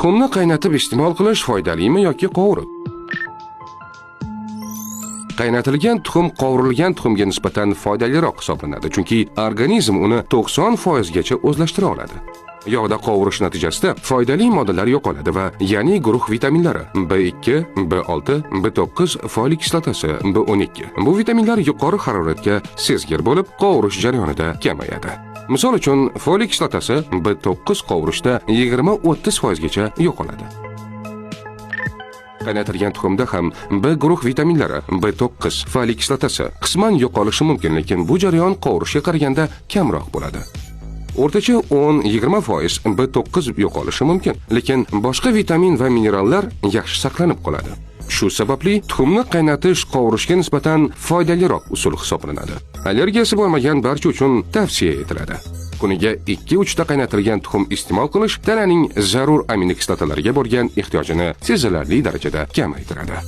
Tuxumni qaynatib iste'mol qilish foydalimi yoki qovurib? Qaynatilgan tuxum qovurilgan tuxumga nisbatan foydaliroq hisoblanadi, chunki organizm uni 90% gacha o'zlashtira oladi. Yog'da qovurish natijasida foydali moddalar yo'qoladi va ya'ni guruh vitaminlari B2, B6, B9, folik kislotasi, B12. Bu vitaminlar yuqori haroratga sezgir bo'lib, qovurish jarayonida kamayadi. Misol uchun, folik kislotasi B9 qovurishda 20-30% gacha yo'qoladi. Qaynatilgan tuxumda ham B guruh vitaminlari, B9, folik kislotasi qisman yo'qolishi mumkin, lekin bu jarayon qovurishga qaraganda kamroq bo'ladi. O'rtacha 10-20% B9 yo'qolishi mumkin, lekin boshqa vitamin va minerallar yaxshi saqlanib qoladi. Shu sababli tuxumni qaynatish qovurishga nisbatan foydaliroq usul hisoblanadi. Allergiyasi bo'lmagan barcha uchun tavsiya etiladi. Kuniga 2-3 ta qaynatilgan tuxum iste'mol qilish tananing zarur aminokislotalarga bo'lgan ehtiyojini sezilarli darajada kamaytiradi.